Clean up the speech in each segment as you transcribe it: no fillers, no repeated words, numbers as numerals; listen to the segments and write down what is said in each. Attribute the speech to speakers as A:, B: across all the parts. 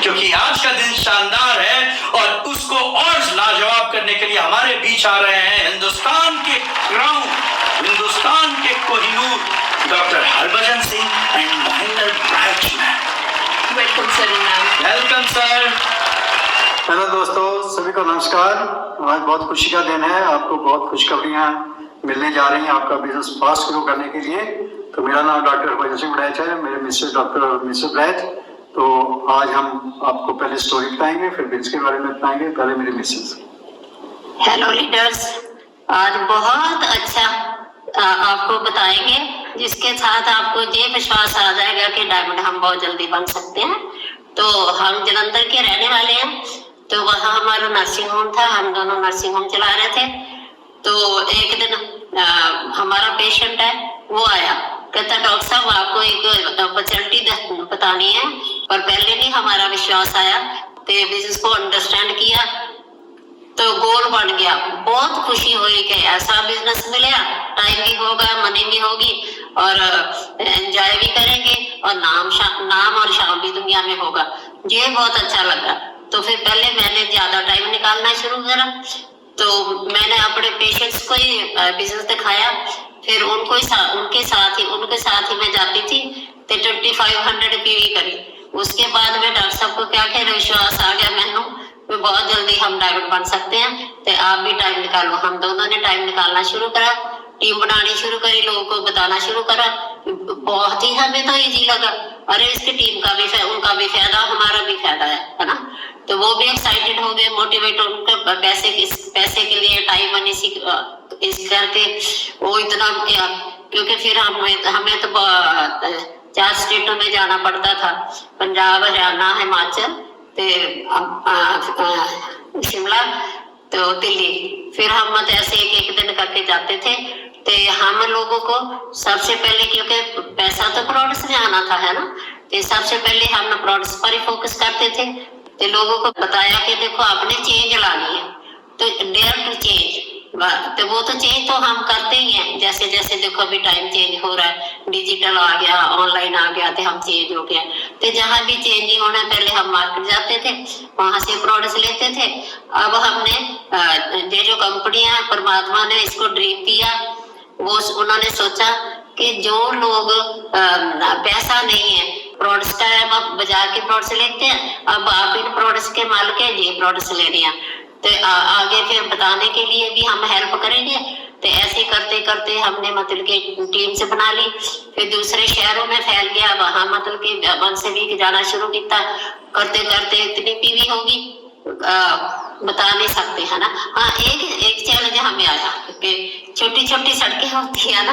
A: क्योंकि आज का दिन शानदार है और उसको और लाजवाब करने के लिए हमारे बीच आ रहे हैं हिंदुस्तान के क्राउन, हिंदुस्तान के Kohinoor doctor Harbhajan Singh and Mahendra Brightman.
B: Welcome sir.
A: Welcome sir.
C: Hello दोस्तों, सभी को नमस्कार। आज बहुत खुशी का दिन है, आपको बहुत खुशखबरियां मिलने जा रही हैं आपका बिजनेस फास्ट ग्रो करने के लिए। तो मेरा नाम डॉक्टर हरभजन सिंह ब्राइट है, मेरे मिसेस डॉक्टर मिसेस ब्राइट। तो आज हम आपको पहले स्टोरी बताएंगे, फिर बिल्स के बारे में बताएंगे। पहले मेरे मिसेस।
B: हेलो लीडर्स, आज बहुत अच्छा आपको बताएंगे जिसके साथ आपको ये विश्वास आ जाएगा कि डायमंड हम बहुत जल्दी बन सकते हैं। तो हम जलंधर के रहने वाले हैं, तो वहाँ हमारा नर्सिंग होम था, हम दोनों नर्सिंग होम चला रहे थे। तो एक दिन हमारा पेशेंट है, वो आया, कहता डॉक्टर साहब आपको एक अपॉर्चुनिटी बतानी है। पर पहले नहीं हमारा विश्वास आया, तो बिजनेस को अंडरस्टैंड किया, तो गोल बन गया। बहुत खुशी हुई कि ऐसा बिजनेस मिला, टाइम भी होगा, मनी भी होगी और एंजॉय भी करेंगे और नाम और शाम भी दुनिया में होगा। ये बहुत अच्छा लगा। तो फिर पहले मैंने ज्यादा टाइम निकालना शुरू करा, तो मैंने अपने पेशेंट्स को ही बिजनेस दिखाया। फिर उनके साथ ही मैं जाती थी, तो 2500 पीवी करी। उसके बाद में डॉक्टर साहब को क्या कह विश्वास आ गया मैनू, बहुत जल्दी हम डायमंड बन सकते हैं। तो आप भी टाइम निकालो। हम दोनों ने टाइम निकालना शुरू करा, टीम बनानी शुरू करी, लोगों को बताना शुरू करा। बहुत ही हमें तो इजी लगा, अरे इसकी टीम का भी उनका भी फायदा, हमारा भी फायदा है ना। तो वो भी एक्साइटेड हो गए, मोटिवेट उनके पैसे के लिए टाइम मनी इस करके वो इतना, क्योंकि फिर हमें तो 4 स्टेटों में जाना पड़ता था, पंजाब, हरियाणा, हिमाचल, शिमला, तो दिल्ली। फिर हम ऐसे एक दिन करके जाते थे। तो हम लोगों को सबसे पहले, क्योंकि पैसा तो प्रोडक्ट्स में आना था है ना, तो सबसे पहले हम प्रोडक्ट्स पर ही फोकस करते थे। तो लोगों को बताया कि देखो आपने चेंज लानी है, तो डेयर टू चेंज। तो वो तो चेंज तो हम करते ही हैं, जैसे जैसे देखो अभी टाइम चेंज हो रहा है, डिजिटल आ गया, ऑनलाइन आ गया, तो हम चेंज हो गया। तो जहाँ भी चेंजिंग होना, पहले हम मार्केट जाते थे, वहां से प्रोडक्ट्स लेते थे। अब हमने ये जो कंपनियां, परमात्मा ने इसको ड्रीम दिया, वो उन्होंने सोचा कि जो लोग पैसा नहीं है प्रोडक्ट्स का, अब बाजार के प्रोडक्ट्स लेते हैं, अब आप इन प्रोडक्ट्स के मालिक हैं, ये प्रोडक्ट्स ले रहे हैं। तो आगे फिर बताने के लिए भी हम हेल्प करेंगे। तो ऐसे करते करते हमने मतलब कि टीम से बना ली। फिर दूसरे शहरों में फैल गया, वहां मतलब कि 1 से वीक जाना शुरू किया। करते करते इतनी पीवी होगी बता नहीं सकते है ना। हाँ, एक चैलेंज हमें आया कि छोटी छोटी सड़कें होती है ना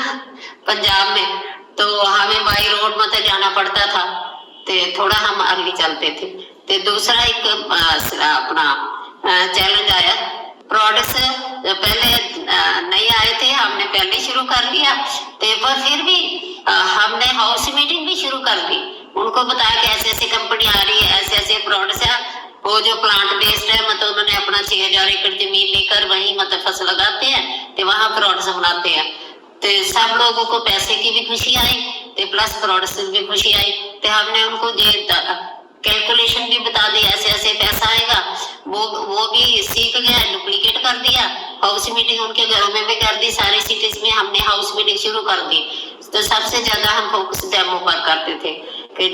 B: पंजाब में, तो हमें बाई रोड में जाना पड़ता था, तो थोड़ा हम अर्ली चलते थे। तो दूसरा एक अपना चैलेंज आया, प्रोडक्ट्स पहले नहीं आए थे, हमने पहले शुरू कर लिया। तो पर फिर भी हमने हाउस मीटिंग भी शुरू कर दी, उनको बताया कि ऐसे ऐसे कंपनी आ रही है, ऐसे ऐसे प्रोडक्ट्स है। वो जो प्लांट बेस्ड है, मतलब उन्होंने अपना 6000 एकड़ जमीन लेकर वहीं मतलब फसल लगाते हैं, तो वहां प्रोडक्ट्स बनाते हैं। तो सब लोगों को पैसे की भी खुशी आई, तो प्लस प्रोडक्ट्स की भी खुशी आई। तो हमने उनको कैलकुलेशन भी बता दी, ऐसे ऐसे पैसा आएगा। वो भी सीख गया, डुप्लीकेट कर दिया। हाउस मीटिंग उनके घरों में भी कर दी, सारी सिटीज में हमने हाउस मीटिंग शुरू कर दी। तो सबसे ज्यादा हम फोकस डेमो पर करते थे कि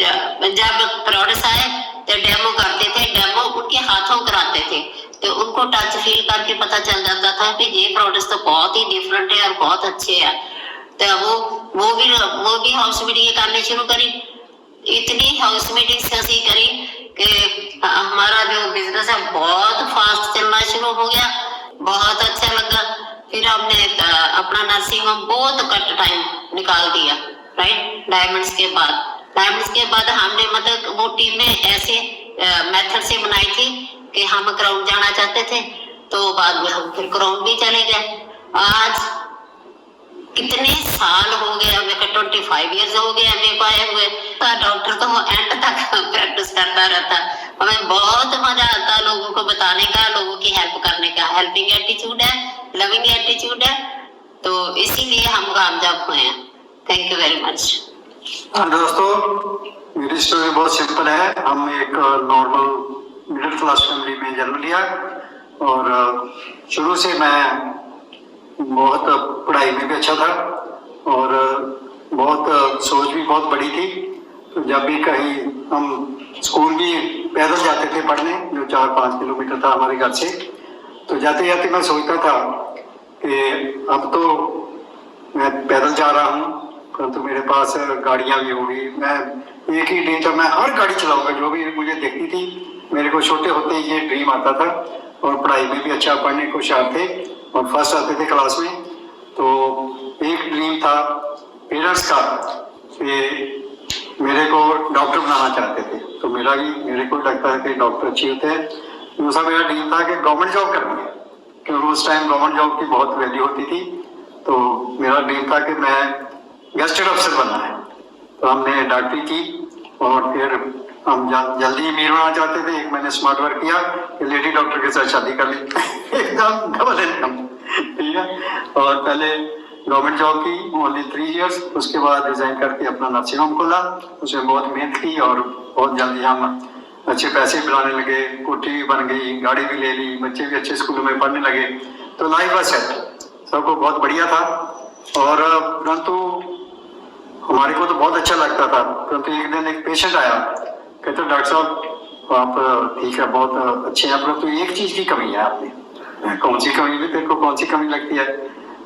B: जब प्रोडक्ट्स आए तो डेमो करते थे, डेमो उनके हाथों कराते थे, तो उनको टच फील करके पता चल जाता था कि ये प्रोडक्ट्स तो बहुत ही डिफरेंट है और बहुत अच्छे हैं। तो वो भी हाउस मीटिंग करनी शुरू करी। इतनी हाउस मीटिंग ऐसी करी कि हमारा जो बिजनेस है बहुत फास्ट चलना शुरू हो गया, बहुत अच्छा लगा। फिर हमने अपना नर्सिंग होम बहुत कट टाइम निकाल दिया, राइट। डायमंड्स के बाद हमने मतलब वो टीमें ऐसे मेथड से बनाई थी कि हम क्राउन जाना चाहते थे, तो बाद में हम फिर क्राउन भी चले गए। आज कितने साल हो गए हमें, 25 ईयर्स हो गए हमें पाए हुए। डॉक्टर तो एंड तक प्रैक्टिस करता रहता, हमें बहुत मजा आता लोगों को बताने का, लोगों की हेल्प करने का। हेल्पिंग एटीट्यूड है, लविंग एटीट्यूड है, तो इसीलिए हम कामयाब हुए हैं। Thank you very much.
C: दोस्तों, मेरी स्टोरी बहुत सिंपल है। हम एक नॉर्मल मिडिल क्लास फैमिली में जन्म लिया और शुरू से मैं बहुत पढ़ाई में भी अच्छा था और बहुत सोच भी बहुत बड़ी थी। तो जब भी कहीं हम स्कूल भी पैदल जाते थे पढ़ने, जो 4-5 किलोमीटर था हमारे घर से, तो जाते जाते मैं सोचता था कि अब तो मैं पैदल जा रहा हूँ परंतु मेरे पास गाड़ियाँ भी होंगी। मैं एक ही ड्रीम था, मैं हर गाड़ी चलाऊंगा जो भी मुझे देखती थी। मेरे को छोटे होते ही ये ड्रीम आता था और पढ़ाई में भी अच्छा, पढ़ने को होशियार थे और फर्स्ट आते थे क्लास में। तो एक ड्रीम था पेरेंट्स का कि मेरे को डॉक्टर बनाना चाहते थे, तो मेरे को लगता है कि डॉक्टर अच्छे होते हैं। दूसरा मेरा ड्रीम था कि गवर्नमेंट जॉब करनी है, क्योंकि उस टाइम गवर्नमेंट जॉब की बहुत वैल्यू होती थी। तो मेरा ड्रीम था कि मैं गेस्टेड अफसर बनना है। तो हमने डॉक्टरी की और फिर हम जल्दी अमीर होना चाहते थे। एक मैंने स्मार्ट वर्क किया कि लेडी डॉक्टर के साथ शादी कर ली एकदम डबल इनकम, ठीक है। और पहले गवर्नमेंट जॉब की ओनली 3 इयर्स, उसके बाद रिजाइन करके अपना नर्सिंग होम खोला। उसमें बहुत मेहनत की और बहुत जल्दी हम अच्छे पैसे बनाने लगे, कोठी भी बन गई, गाड़ी भी ले ली, बच्चे भी अच्छे स्कूलों में पढ़ने लगे। तो लाइफ वाज सेट, सबको बहुत बढ़िया था। और परंतु हमारे को तो बहुत अच्छा लगता था। परंतु एक दिन एक पेशेंट आया, कहते डॉक्टर साहब आप ठीक है, बहुत अच्छे हैं, परंतु एक चीज की कमी है आप में। कौन सी कमी? भी तेरे को कौन सी कमी लगती है?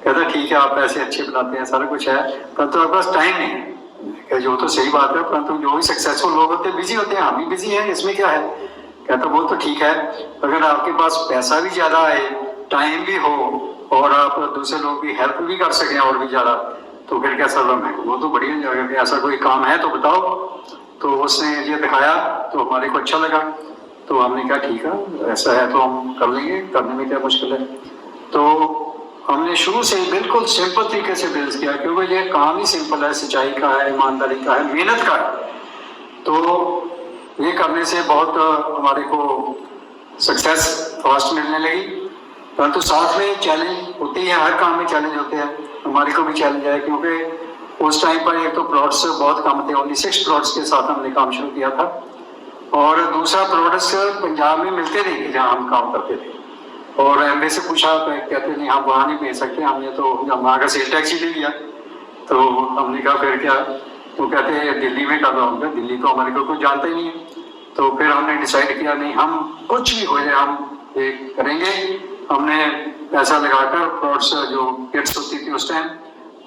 C: कहता ठीक है, आप पैसे अच्छे बनाते हैं, सारा कुछ है, परंतु आपके पास टाइम नहीं है। जो तो सही बात है, परंतु जो भी सक्सेसफुल लोग होते हैं बिजी होते हैं, हम भी बिजी हैं, इसमें क्या है? कहता वो तो ठीक है, अगर आपके पास पैसा भी ज्यादा है, टाइम भी हो और आप दूसरे लोग की हेल्प भी कर सकें और भी ज्यादा, तो फिर क्या प्रॉब्लम है? वो तो बढ़िया जगह पे ऐसा कोई काम है तो बताओ। तो उसने ये दिखाया तो हमारे को अच्छा लगा। तो हमने कहा ठीक है, ऐसा है तो हम कर लेंगे, करने में क्या मुश्किल है। तो हमने शुरू से बिल्कुल सिंपल तरीके से बिजनेस किया, क्योंकि ये काम ही सिंपल है, सच्चाई का है, ईमानदारी का है, मेहनत का है। तो ये करने से बहुत हमारे को सक्सेस फास्ट मिलने लगी। परंतु साथ में चैलेंज होते हैं, हर काम में चैलेंज होते हैं, हमारे को भी चैलेंज है। क्योंकि उस टाइम पर एक तो प्लॉट्स बहुत कम थे, ओनली 6 प्लॉट्स के साथ हमने काम शुरू किया था। और दूसरा प्रोडक्ट्स पंजाब में मिलते नहीं थे जहाँ हम काम करते थे। और एमबी से पूछा, कहते नहीं हम वहाँ नहीं भेज सकते, हमने तो वहाँ का सेल टैक्स ही ले लिया। तो हमने कहा फिर क्या? तो कहते हैं दिल्ली में कर रहा हूँ। दिल्ली तो हमारे को कोई जानता ही नहीं है। तो फिर हमने डिसाइड किया नहीं, हम कुछ भी हो जाए हम ये करेंगे। हमने पैसा लगाकर प्लॉट्स जो किट्स होती थी उस टाइम,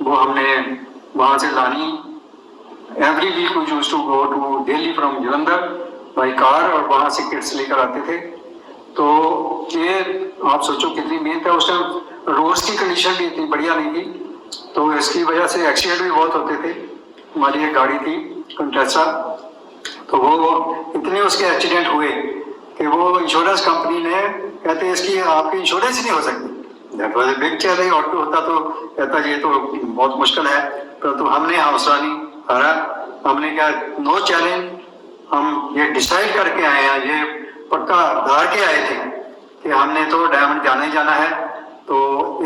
C: वो हमने वहाँ से लानी। Every week we used to go to Delhi from Jalandhar by car और वहाँ से किट्स लेकर आते थे। तो ये आप सोचो कितनी मेहनत है। उस टाइम रोड्स की कंडीशन भी इतनी बढ़िया नहीं थी, तो इसकी वजह से एक्सीडेंट भी बहुत होते थे। हमारी एक गाड़ी थी कंटेसा, तो वो इतने उसके एक्सीडेंट हुए कि वो इंश्योरेंस कंपनी ने कहते इसकी आपकी इंश्योरेंस नहीं हो सकती। That was a big challenge. Auto होता तो कहता ये तो बहुत मुश्किल है, परंतु हमने हौसला नहीं हारा। हमने क्या, नो चैलेंज, हम ये डिसाइड करके आए हैं, ये पक्का धार के आए थे कि हमने तो डायमंड जाना ही जाना है। तो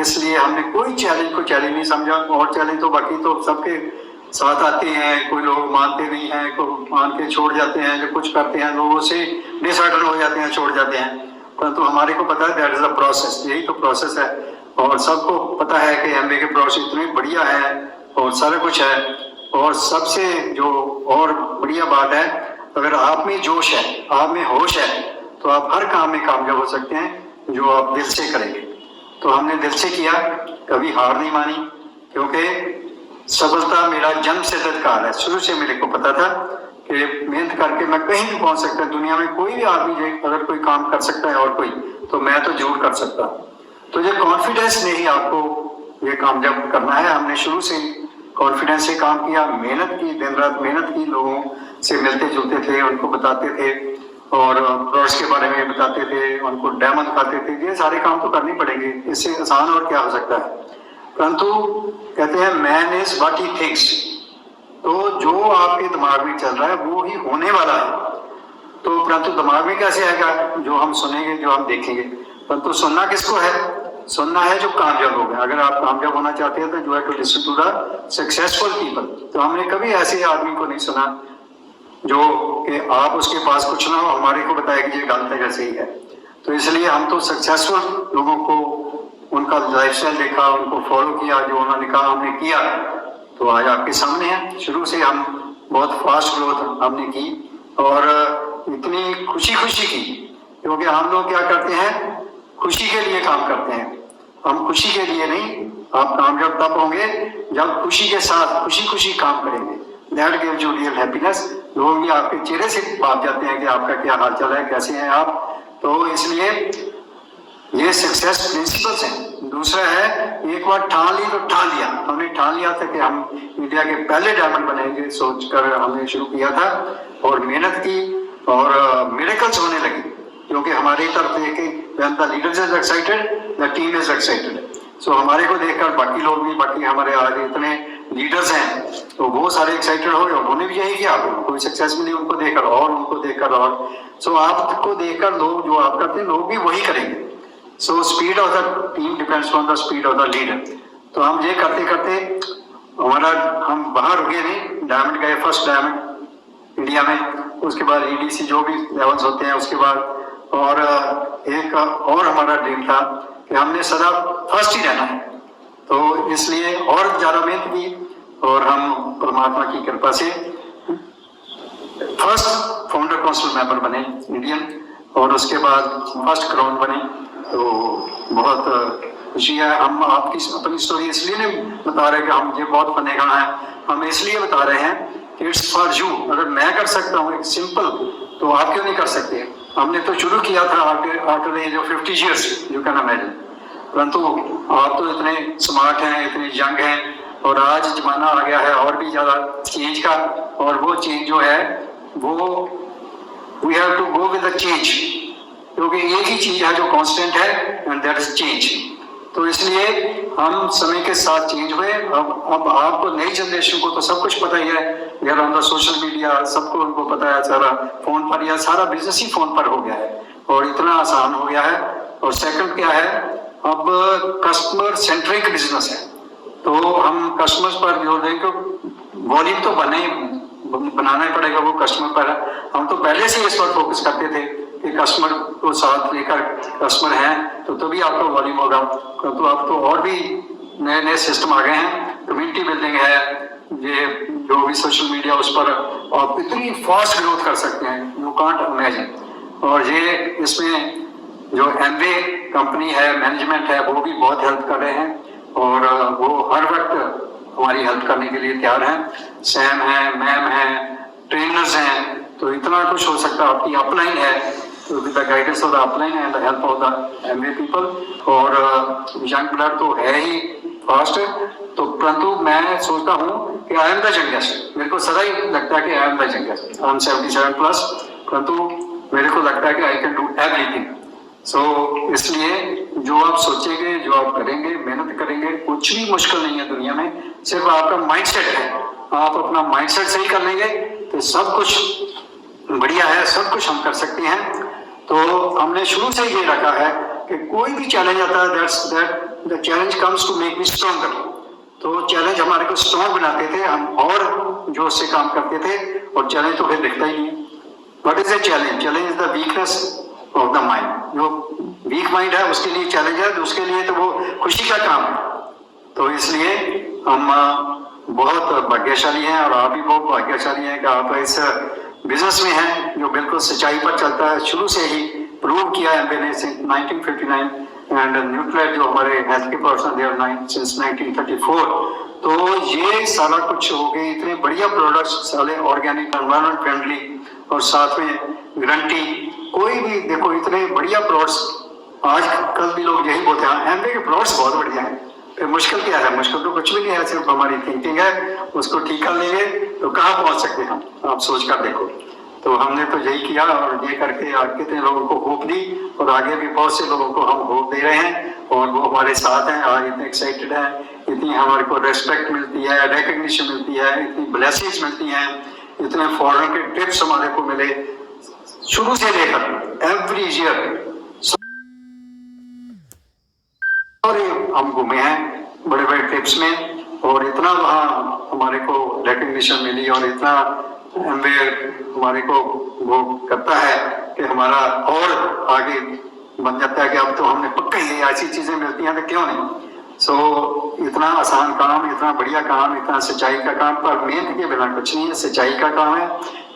C: इसलिए हमने कोई चैलेंज को चैलेंज नहीं समझा। और चैलेंज तो बाकी तो सबके साथ आते हैं, कोई लोग मानते नहीं हैं, कोई मान के छोड़ जाते हैं, जो कुछ करते हैं लोगों से डिसऑर्डर हो जाते हैं, छोड़ जाते हैं। परंतु हमारे को पता है दैट इज अ प्रोसेस, यही तो प्रोसेस है। और सबको पता है कि एमबी के प्रोसेस इतने बढ़िया है और सारा कुछ है। और सबसे जो और बढ़िया बात है, अगर आप में जोश है, आप में होश है, तो आप हर काम में कामयाब हो सकते हैं जो आप दिल से करेंगे। तो हमने दिल से किया, कभी हार नहीं मानी, क्योंकि सफलता मेरा जन्म से अधिकार है। शुरू से मेरे को पता था कि मेहनत करके मैं कहीं भी पहुंच सकता है। दुनिया में कोई भी आदमी अगर कोई काम कर सकता है और कोई, तो मैं तो जरूर कर सकता। तो ये कॉन्फिडेंस ने ही आपको ये कामयाब करना है। हमने शुरू से कॉन्फिडेंस से काम किया, मेहनत की, दिन रात मेहनत की, लोगों से मिलते जुलते थे, उनको बताते थे और प्रोडक्ट्स के बारे में बताते थे, उनको डेमो दिखाते थे। ये सारे काम तो करने पड़ेंगे, इससे आसान और क्या हो सकता है। परंतु कहते हैं man is what he thinks. तो जो आपके दिमाग में चल रहा है वो ही होने वाला है। तो परंतु दिमाग में कैसे आएगा? जो हम सुनेंगे, जो हम देखेंगे। परंतु सुनना किसको है? सुनना है जो कामयाब हो गए। अगर आप कामयाब होना चाहते हैं तो जो है to listen to the successful people. तो हमने कभी ऐसे आदमी को नहीं सुना जो कि आप उसके पास कुछ ना हो, हमारे को बताया कि ये गलत है या सही है। तो इसलिए हम तो सक्सेसफुल लोगों को उनका लाइफस्टाइल देखा, उनको फॉलो किया, जो उन्होंने कहा हमने किया, तो आज आपके सामने है। शुरू से हम बहुत फास्ट ग्रोथ हमने की और इतनी खुशी खुशी की, क्योंकि हम लोग क्या करते हैं, खुशी के लिए काम करते हैं। हम खुशी के लिए नहीं, आप कामयाब तब होंगे जब खुशी के साथ खुशी खुशी काम करेंगे। That gives you real happiness. लोग भी आपके चेहरे से भाग जाते हैं कि आपका क्या हाल चाल है, कैसे हैं आप। तो इसलिए ये सक्सेस प्रिंसिपल्स हैं। दूसरा है, एक बार ठान ली तो ठान लिया। हमने ठान लिया था कि हम इंडिया के पहले डायमंड बनेंगे, सोचकर हमने शुरू किया था और मेहनत की और मिरेकल्स होने लगी, क्योंकि हमारी तरफ देख के when the leaders is excited, the team is excited. So हमारे को देखकर बाकी लोग भी, बाकी हमारे आज इतने लीडर्स हैं तो वो सारे एक्साइटेड हो गए। उन्होंने भी यही किया, उनको सक्सेस मिली उनको देखकर और उनको देखकर और। सो आपको देखकर लोग जो आप करते हैं लोग भी वही करेंगे। So speed of the team depends on the speed of the leader. तो हम ये करते करते हमारा, हम वहां रुके नहीं, डायमंड गए, फर्स्ट डायमंड इंडिया में, उसके बाद EDC जो भी लेवल्स होते हैं उसके बाद, और एक और हमारा ड्रीम था कि हमने सदा फर्स्ट ही रहना है। तो इसलिए और ज्यादा मेहनत की और हम परमात्मा की कृपा से फर्स्ट फाउंडर काउंसिल मेंबर बने इंडियन, और उसके बाद फर्स्ट क्राउन बने। तो बहुत खुशी है। हम आपकी अपनी स्टोरी इसलिए नहीं बता रहे कि हम ये बहुत बनेगा है, हम इसलिए बता रहे हैं कि इट्स फॉर यू। अगर मैं कर सकता हूँ एक सिंपल, तो आप क्यों नहीं कर सकते। हमने तो शुरू किया था after age of 50 years, you can imagine. परंतु आप तो इतने स्मार्ट हैं, इतने यंग हैं, और आज जमाना आ गया है और भी ज्यादा चेंज का, और वो चेंज जो है वो we have to go with the change, क्योंकि एक ही चीज है जो कांस्टेंट है एंड दैट इज चेंज। तो इसलिए हम समय के साथ चेंज हुए। अब आपको नई जनरेशन को तो सब कुछ पता ही है, यार ऑन द सोशल मीडिया सबको उनको पता है, सारा फोन पर, या सारा बिजनेस ही फोन पर हो गया है और इतना आसान हो गया है। और सेकंड क्या है, अब कस्टमर सेंट्रिक बिजनेस है, तो हम कस्टमर्स पर जोर दें तो वॉल्यूम तो बनाना ही पड़ेगा वो कस्टमर पर। हम तो पहले से इस पर फोकस करते थे कि कस्टमर को साथ लेकर कस्टमर हैं तो तभी आपका वॉल्यूम होगा। तो अब तो और भी नए नए सिस्टम आ गए हैं, कम्युनिटी बिल्डिंग है, ये जो भी सोशल मीडिया उस पर आप इतनी फास्ट ग्रोथ कर सकते हैं, यू कांट इमेजिन। और ये इसमें जो एमवे कंपनी है, मैनेजमेंट है, वो भी बहुत हेल्प कर रहे हैं और वो हर वक्त हमारी हेल्प करने के लिए तैयार हैं। सैम है, मैम है, ट्रेनर्स हैं, तो इतना कुछ हो सकता है। आपकी अपलाइन है, तो with the guidance of the upline and the help of the Amway people. और यंग ब्लड तो है ही फास्ट, तो परंतु मैं सोचता हूँ कि आई एम द यंगेस्ट। मेरे को सदा ही लगता है कि I am the youngest. I am 77+, परंतु मेरे को लगता है कि आई कैन डू एवरीथिंग। सो इसलिए जो आप सोचेंगे, जो आप करेंगे, मेहनत करेंगे, कुछ भी मुश्किल नहीं है दुनिया में, सिर्फ आपका माइंडसेट है। आप अपना माइंडसेट सही कर लेंगे तो सब कुछ बढ़िया है, सब कुछ हम कर सकते हैं। तो हमने शुरू से ये रखा है कि कोई भी चैलेंज आता है, that the challenge comes to make me stronger. तो चैलेंज हमारे को स्ट्रॉन्ग बनाते थे, हम और जोश से काम करते थे, और चैलेंज तो फिर दिखता ही नहीं। What is the challenge? Challenge is the weakness of the mind. जो वीक माइंड है उसके लिए चैलेंज है, उसके लिए तो वो खुशी का काम है। तो इसलिए हम बहुत भाग्यशाली हैं, और आप भी बहुत भाग्यशाली हैं कि आप इस बिजनेस में हैं जो बिल्कुल सच्चाई पर चलता है। शुरू से ही प्रूव किया है मैंने 1959, एंड न्यूक्लियर जो हमारे हेल्थ के पर्सन देयर 1934। तो ये सारा कुछ हो गए, इतने बढ़िया प्रोडक्ट्स, सारे ऑर्गेनिक, एनवायरमेंट फ्रेंडली, और साथ में गारंटी। कोई भी देखो इतने बढ़िया प्रोडक्ट्स, आज कल भी लोग यही बोलते हैं एमवे के प्रोडक्ट्स बहुत बढ़िया हैं। फिर मुश्किल क्या है? मुश्किल तो कुछ भी नहीं है, सिर्फ हमारी थिंकिंग है, उसको ठीक कर लेंगे तो कहाँ पहुंच सकते हैं हम, आप सोच कर देखो। तो हमने तो यही किया, और ये करके कितने लोगों को होप दी, और आगे भी बहुत से लोगों को हम होप दे रहे हैं, और वो हमारे साथ हैं। आज इतने एक्साइटेड हैं, इतनी हमारे को रेस्पेक्ट मिलती है, रिकग्निशन मिलती है, इतनी ब्लेसिंग्स मिलती हैं, इतने फॉरेन के टिप्स हमारे को मिले शुरू से लेकर एवरी ईयर। और हम घूमे हैं बड़े बड़े टिप्स में, और इतना वहाँ हमारे को रिकग्निशन मिली, और इतना एमवे हमारे को वो करता है कि हमारा और आगे बन जाता है कि अब तो हमने पक्का ही ऐसी चीजें मिलती हैं तो क्यों नहीं। सो इतना आसान काम, इतना बढ़िया काम, इतना सच्चाई का काम, पर मेहनत के बिना कुछ नहीं है, सच्चाई का काम है।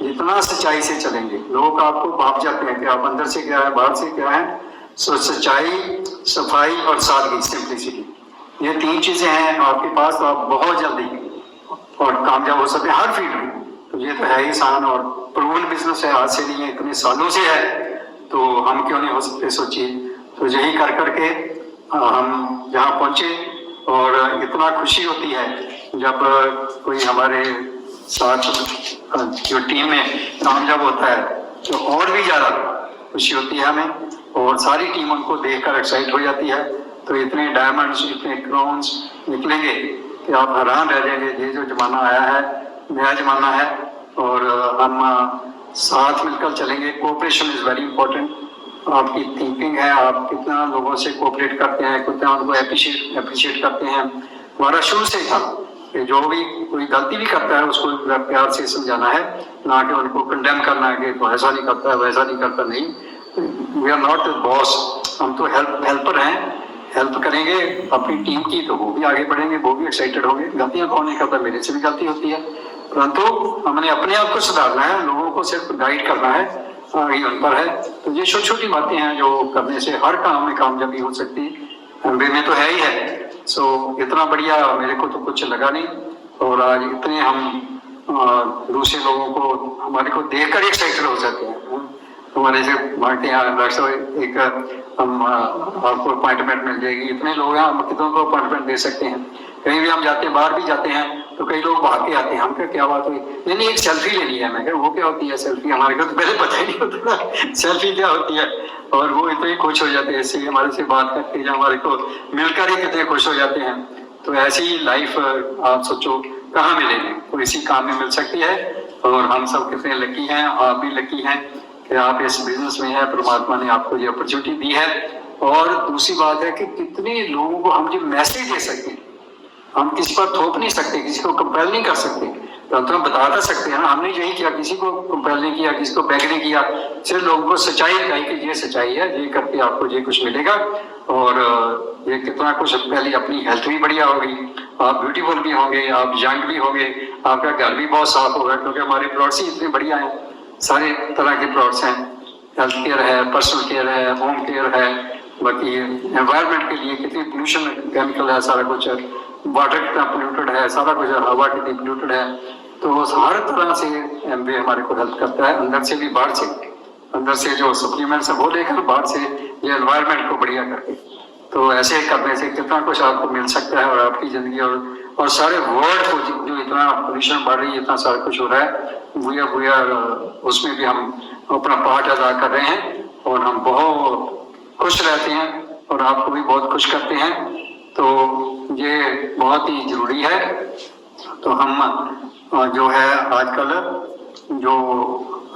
C: जितना सच्चाई से चलेंगे लोग आपको भाप जाते हैं कि आप अंदर से क्या है बाहर से क्या है। सो सच्चाई, सफाई और सादगी, सिंपलिसिटी, ये 3 चीजें हैं आपके पास तो आप बहुत जल्दी और कामयाब हो सकते हैं हर फील्ड में। तो ये तो है ही आसान और प्रूवन बिजनेस है, आज से नहीं है, इतने सालों से है, तो हम क्यों नहीं हो सकते। सोचिए, तो यही कर करके हम यहाँ पहुंचे और इतना खुशी होती है जब कोई हमारे साथ जो टीम में कामयाब होता है तो और भी ज्यादा खुशी होती है हमें, और सारी टीम उनको देखकर एक्साइट हो जाती है। तो इतने डायमंड्स, इतने क्राउन्स निकलेंगे कि आप हैरान रह जाएंगे। ये जो जमाना आया है नया जमाना है और हम साथ मिलकर चलेंगे। Cooperation is very important. आपकी थिंकिंग है, आप कितना लोगों से कोऑपरेट करते हैं, कितना उनको अप्रिशिएट करते हैं। हमारा शुरू से था कि जो भी कोई गलती भी करता है उसको प्यार से समझाना है, ना कि उनको कंडेम करना है कि तो ऐसा नहीं करता है वैसा नहीं करता। नहीं, we are not the boss, हम तो हेल्पर हैं। हेल्प करेंगे अपनी टीम की तो वो भी आगे बढ़ेंगे, वो भी एक्साइटेड होंगे। गलतियां कौन नहीं करता, मेरे से भी गलती होती है, परंतु हमने अपने आप को सुधारना है, लोगों को सिर्फ गाइड करना है, आगे उन पर है। तो ये छोटी छोटी बातें हैं जो करने से हर काम में कामयाबी हो सकती है। एमबीए में तो है ही है। सो इतना बढ़िया मेरे को तो कुछ लगा नहीं, और आज इतने हम दूसरे लोगों को हमारे को देखकर एक्साइटेड हो जाते हैं। हमारे से भागते हैं डॉक्टर साहब, एक हम आपको अपॉइंटमेंट मिल जाएगी, इतने लोग हैं हम कितनों को अपॉइंटमेंट दे सकते हैं। कहीं भी हम जाते हैं, बाहर भी जाते हैं तो कई लोग भाग के आते हैं। हम क्या बात हुई, नहीं एक सेल्फी लेनी है। मैं वो क्या होती है सेल्फी, हमारे को तो पहले पता ही नहीं होता सेल्फी क्या होती है, और वो इतने खुश हो जाते हैं इससे हमारे से बात करके, या हमारे को मिलकर ही कितने खुश हो जाते हैं। तो ऐसी लाइफ आप सोचो कहाँ मिलेगी, तो इसी काम में मिल सकती है। और हम सब कितने लकी हैं, आप भी लकी हैं कि आप इस बिजनेस में है, परमात्मा ने आपको ये अपॉर्चुनिटी दी है। और दूसरी बात है कि कितने लोगों को हम जो मैसेज दे सकते हैं, हम किसी पर थोप नहीं सकते, किसी को कंपेल नहीं कर सकते, तो हम बता सकते हैं ना। हमने यही किया, किसी को कंपेल नहीं किया, किसी को बैग नहीं किया, सिर्फ लोगों को सच्चाई बताई कि ये सच्चाई है, ये करके आपको ये कुछ मिलेगा। और ये कितना कुछ, पहले अपनी हेल्थ भी बढ़िया होगी, आप ब्यूटीफुल भी होंगे, आप यंग भी होंगे, आपका घर भी बहुत साफ होगा, क्योंकि हमारे प्लॉट्स ही इतने बढ़िया हैं, सारे तरह के प्लॉट्स हैं। हेल्थ केयर है, पर्सनल केयर है, होम केयर है, बाकी एनवायरनमेंट के लिए कितनी पोल्यूशन केमिकल है, सारा कुछ है, वाटर कितना पोल्यूटेड है, सारा कुछ है, हवा कितनी पोल्यूटेड है। तो हर तरह से एमबीए हमारे को हेल्प करता है, अंदर से भी बाहर से। अंदर से जो सप्लीमेंट्स है वो लेकर, बाहर से ये एनवायरनमेंट को बढ़िया करके। तो ऐसे करने से कितना कुछ आपको मिल सकता है, और आपकी जिंदगी और सारे वर्ल्ड को जो इतना पोल्यूशन बढ़ रही है, इतना सारा कुछ हो रहा है, वी आर उसमें भी हम अपना पार्ट अदा कर रहे हैं, और हम बहुत खुश रहते हैं और आपको भी बहुत खुश करते हैं। तो ये बहुत ही जरूरी है। तो हम जो है आजकल जो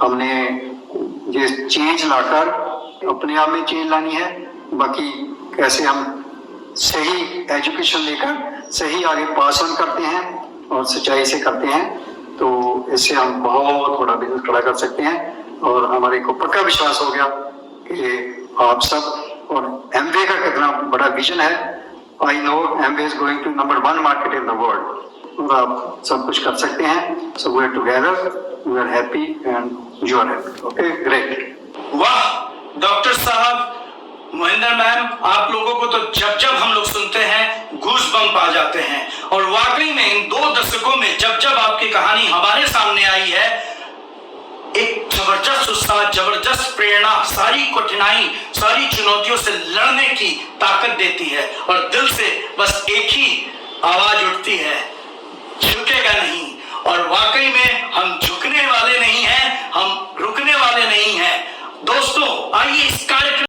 C: हमने ये चेंज लाकर अपने आप में चेंज लानी है, बाकी कैसे हम सही एजुकेशन लेकर सही आगे पास ऑन करते हैं और सच्चाई से करते हैं, तो इससे हम बहुत बड़ा बिजनेस खड़ा कर सकते हैं। और हमारे को पक्का विश्वास हो गया कि आप सब, और एमवे का कितना बड़ा विजन है। I know Amway is going to number 1 market in the world, और आप सब कुछ कर सकते हैं। So we are together, we are happy and you are happy. Okay, great.
A: वाह डॉक्टर साहब, महेंद्र मैम, आप लोगों को तो जब हम लोग सुनते हैं गूज बम्प आ जाते हैं। और वाकई में इन 2 दशकों में जब आपकी कहानी हमारे सामने आई है, एक जबरदस्त उत्साह, जबरदस्त प्रेरणा, सारी कठिनाई, सारी चुनौतियों से लड़ने की ताकत देती है। और दिल से बस एक ही आवाज उठती है,